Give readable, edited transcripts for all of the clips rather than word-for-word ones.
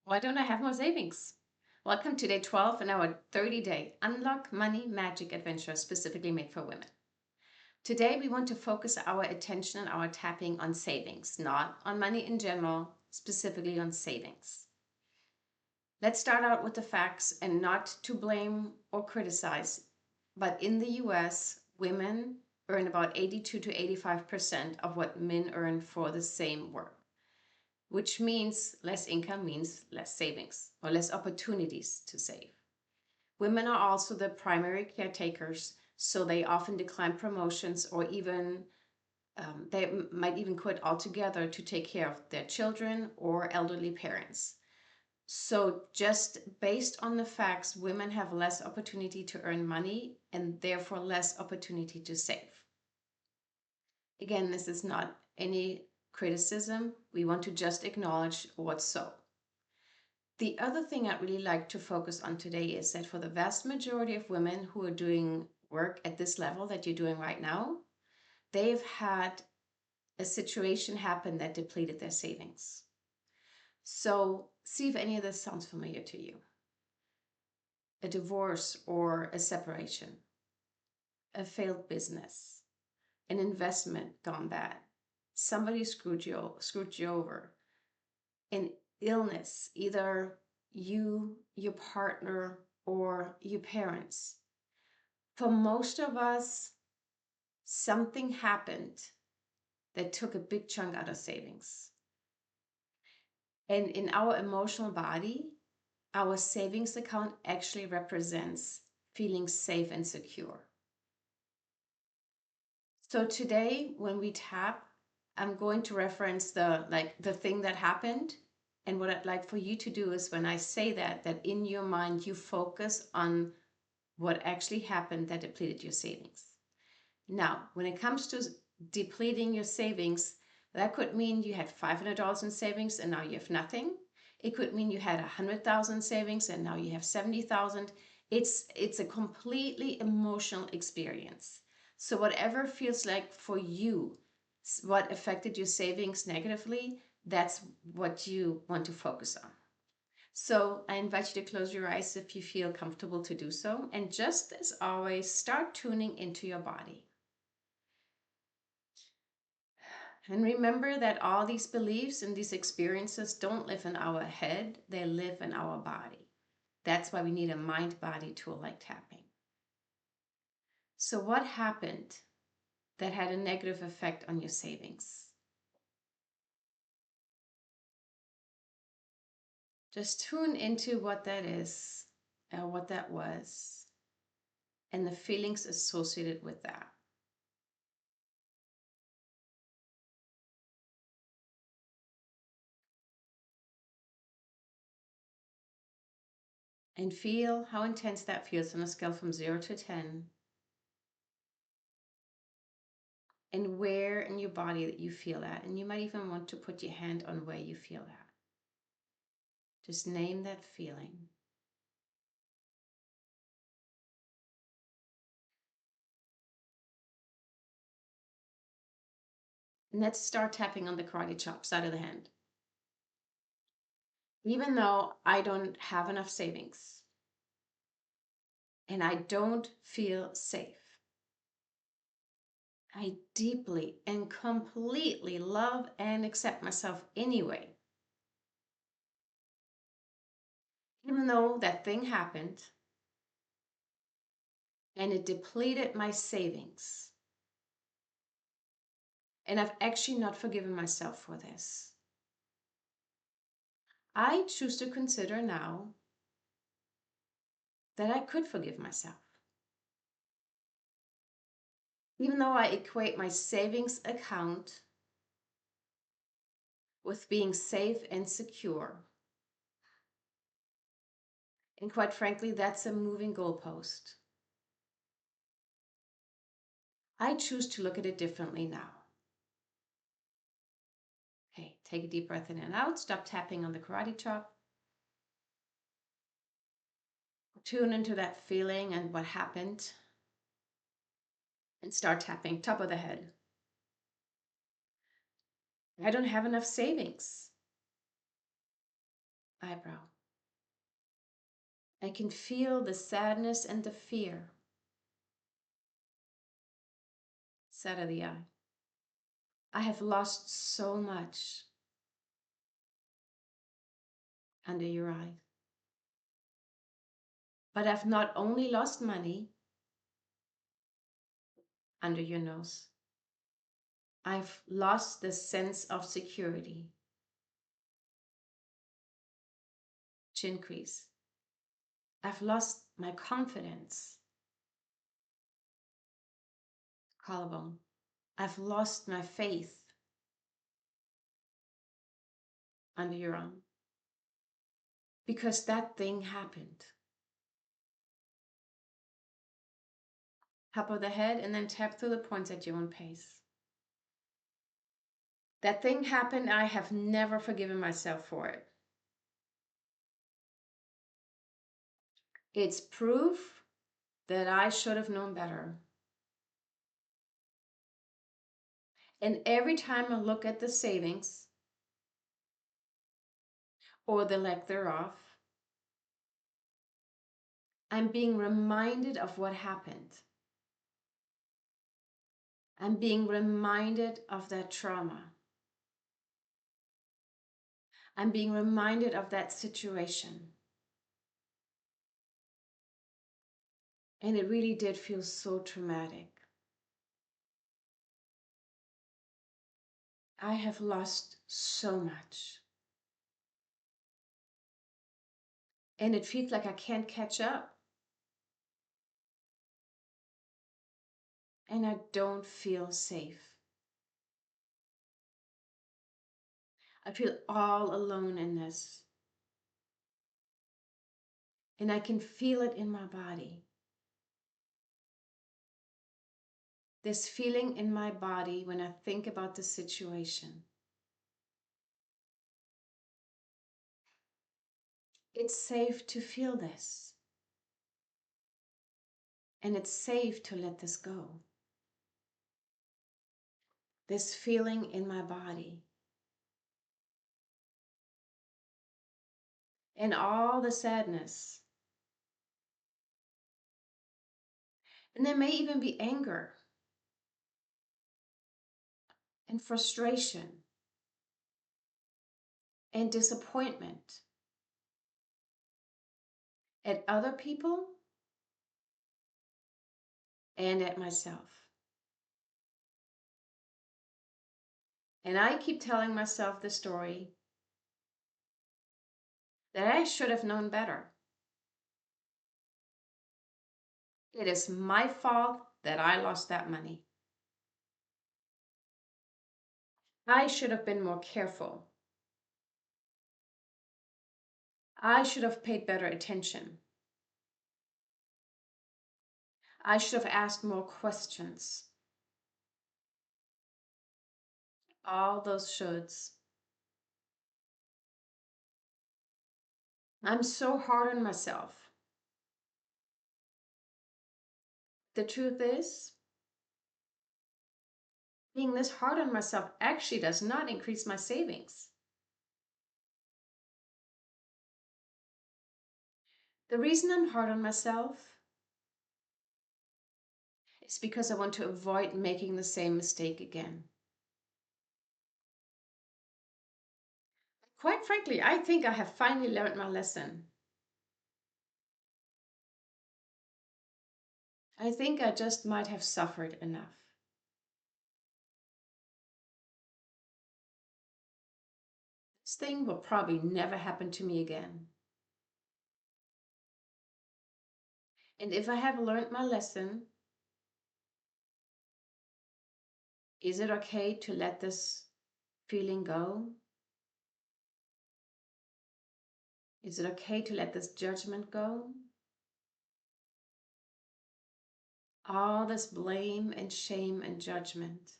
Why don't I have more savings? Welcome to day 12 in our 30-day Unlock Money Magic Adventure specifically made for women. Today, we want to focus our attention and our tapping on savings, not on money in general, specifically on savings. Let's start out with the facts and not to blame or criticize, but in the US, women earn about 82 to 85% of what men earn for the same work, which means less income means less savings or less opportunities to save. Women are also the primary caretakers, so they often decline promotions or even they might even quit altogether to take care of their children or elderly parents. So, just based on the facts, women have less opportunity to earn money and therefore less opportunity to save. Again, this is not any criticism. We want to just acknowledge what's so. The other thing I'd really like to focus on today is that for the vast majority of women who are doing work at this level that you're doing right now, they've had a situation happen that depleted their savings. So see if any of this sounds familiar to you. A divorce or a separation, a failed business, an investment gone bad, somebody screwed you over, an illness, either you, your partner, or your parents. For most of us, something happened that took a big chunk out of savings. And in our emotional body, our savings account actually represents feeling safe and secure. So today, when we tap, I'm going to reference the thing that happened. And what I'd like for you to do is when I say that in your mind, you focus on what actually happened that depleted your savings. Now, when it comes to depleting your savings, that could mean you had $500 in savings and now you have nothing. It could mean you had 100,000 savings and now you have 70,000. It's a completely emotional experience. So whatever feels like for you, what affected your savings negatively, that's what you want to focus on. So I invite you to close your eyes if you feel comfortable to do so. And just as always, start tuning into your body. And remember that all these beliefs and these experiences don't live in our head, they live in our body. That's why we need a mind-body tool like tapping. So what happened that had a negative effect on your savings? Just tune into what that is, what that was, and the feelings associated with that. And feel how intense that feels on a scale from 0 to 10. And where in your body that you feel that. And you might even want to put your hand on where you feel that. Just name that feeling. And let's start tapping on the karate chop side of the hand. Even though I don't have enough savings and I don't feel safe, I deeply and completely love and accept myself anyway. Even though that thing happened and it depleted my savings, and I've actually not forgiven myself for this, I choose to consider now that I could forgive myself. Even though I equate my savings account with being safe and secure. And quite frankly, that's a moving goalpost. I choose to look at it differently now. Okay, take a deep breath in and out. Stop tapping on the karate chop. Tune into that feeling and what happened. And start tapping top of the head. I don't have enough savings. eyebrow. I can feel the sadness and the fear, side of the eye. I have lost so much under your eye. But I've not only lost money under your nose, I've lost the sense of security, chin crease. I've lost my confidence, collarbone. I've lost my faith under your arm because that thing happened. Top of the head and then tap through the points at your own pace. That thing happened. I have never forgiven myself for it. It's proof that I should have known better. And every time I look at the savings or the lack thereof, I'm being reminded of what happened. I'm being reminded of that trauma. I'm being reminded of that situation. And it really did feel so traumatic. I have lost so much. And it feels like I can't catch up. And I don't feel safe. I feel all alone in this. And I can feel it in my body. This feeling in my body when I think about the situation. It's safe to feel this. And it's safe to let this go. This feeling in my body. And all the sadness. And there may even be anger and frustration and disappointment at other people and at myself. And I keep telling myself the story that I should have known better. It is my fault that I lost that money. I should have been more careful. I should have paid better attention. I should have asked more questions. All those shoulds. I'm so hard on myself. The truth is, being this hard on myself actually does not increase my savings. The reason I'm hard on myself is because I want to avoid making the same mistake again. Quite frankly, I think I have finally learned my lesson. I think I just might have suffered enough. This thing will probably never happen to me again. And if I have learned my lesson, is it okay to let this feeling go? Is it okay to let this judgment go? All this blame and shame and judgment.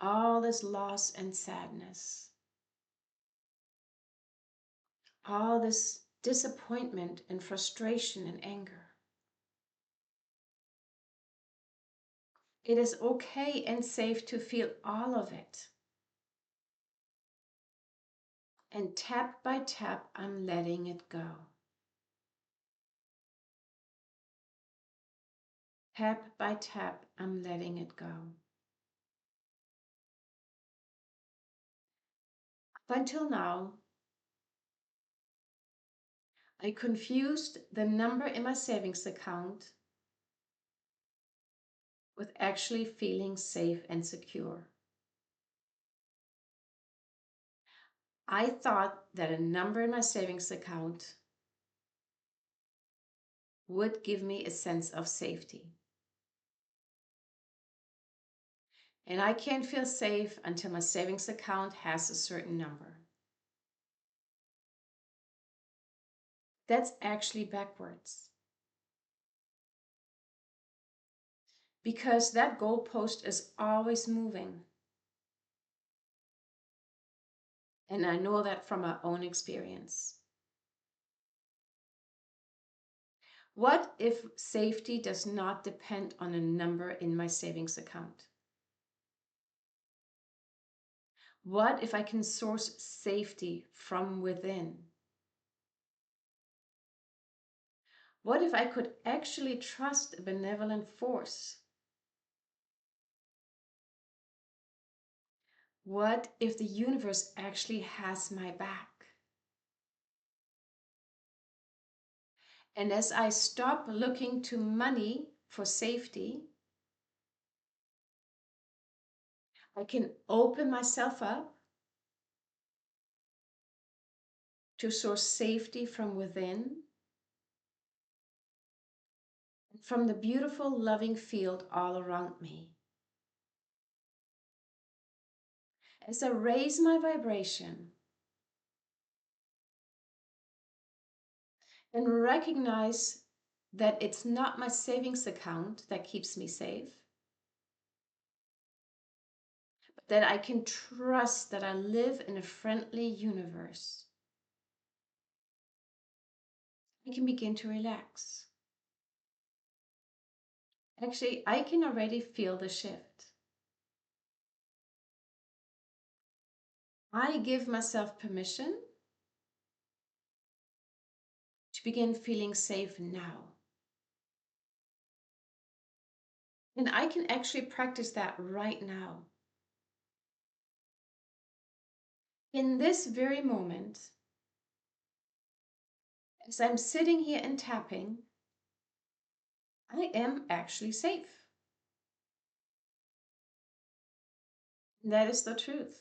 All this loss and sadness. All this disappointment and frustration and anger. It is okay and safe to feel all of it. And tap by tap, I'm letting it go. Tap by tap, I'm letting it go. Up until now, I confused the number in my savings account with actually feeling safe and secure. I thought that a number in my savings account would give me a sense of safety. And I can't feel safe until my savings account has a certain number. That's actually backwards. Because that goalpost is always moving. And I know that from my own experience. What if safety does not depend on a number in my savings account? What if I can source safety from within? What if I could actually trust a benevolent force? What if the universe actually has my back? And as I stop looking to money for safety, I can open myself up to source safety from within, from the beautiful, loving field all around me. As I raise my vibration and recognize that it's not my savings account that keeps me safe, but that I can trust that I live in a friendly universe, I can begin to relax. Actually, I can already feel the shift. I give myself permission to begin feeling safe now. And I can actually practice that right now. In this very moment, as I'm sitting here and tapping, I am actually safe. That is the truth.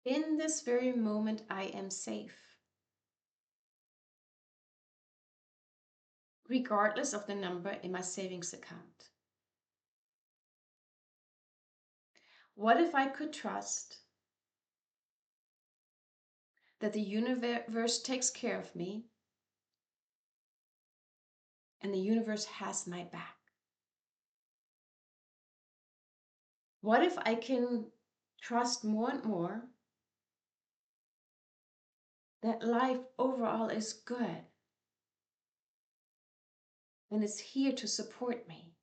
In this very moment, I am safe. Regardless of the number in my savings account. What if I could trust that the universe takes care of me and the universe has my back? What if I can trust more and more that life overall is good and is here to support me?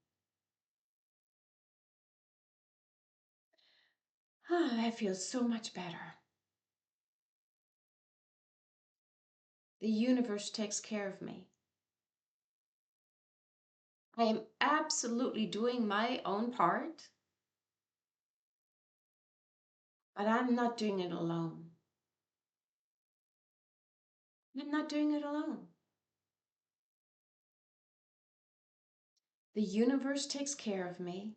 I feel so much better. The universe takes care of me. I am absolutely doing my own part, but I'm not doing it alone. I'm not doing it alone. The universe takes care of me,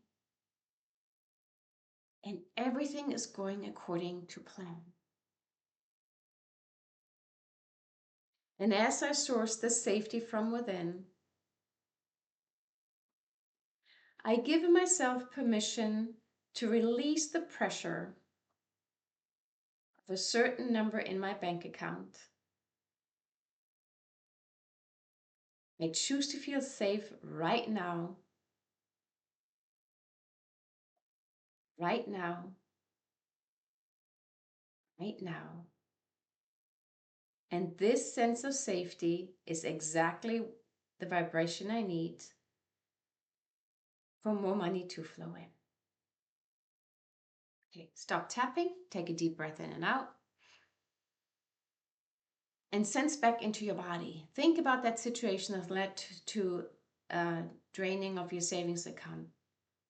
and everything is going according to plan. And as I source the safety from within, I give myself permission to release the pressure of a certain number in my bank account. I choose to feel safe right now, right now, right now. And this sense of safety is exactly the vibration I need for more money to flow in. Okay, stop tapping, take a deep breath in and out, and sense back into your body. Think about that situation that led to draining of your savings account.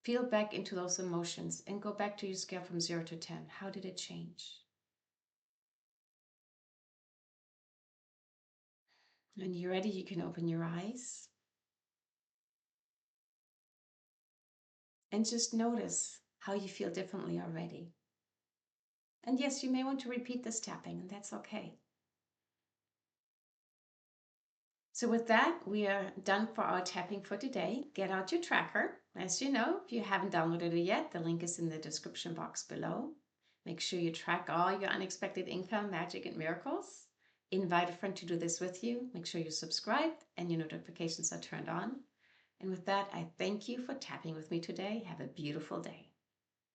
Feel back into those emotions and go back to your scale from 0 to 10. How did it change? When you're ready, you can open your eyes and just notice how you feel differently already. And yes, you may want to repeat this tapping, and that's okay. So with that, we are done for our tapping for today. Get out your tracker. As you know, if you haven't downloaded it yet, the link is in the description box below. Make sure you track all your unexpected income, magic, and miracles. Invite a friend to do this with you. Make sure you subscribe and your notifications are turned on. And with that, I thank you for tapping with me today. Have a beautiful day.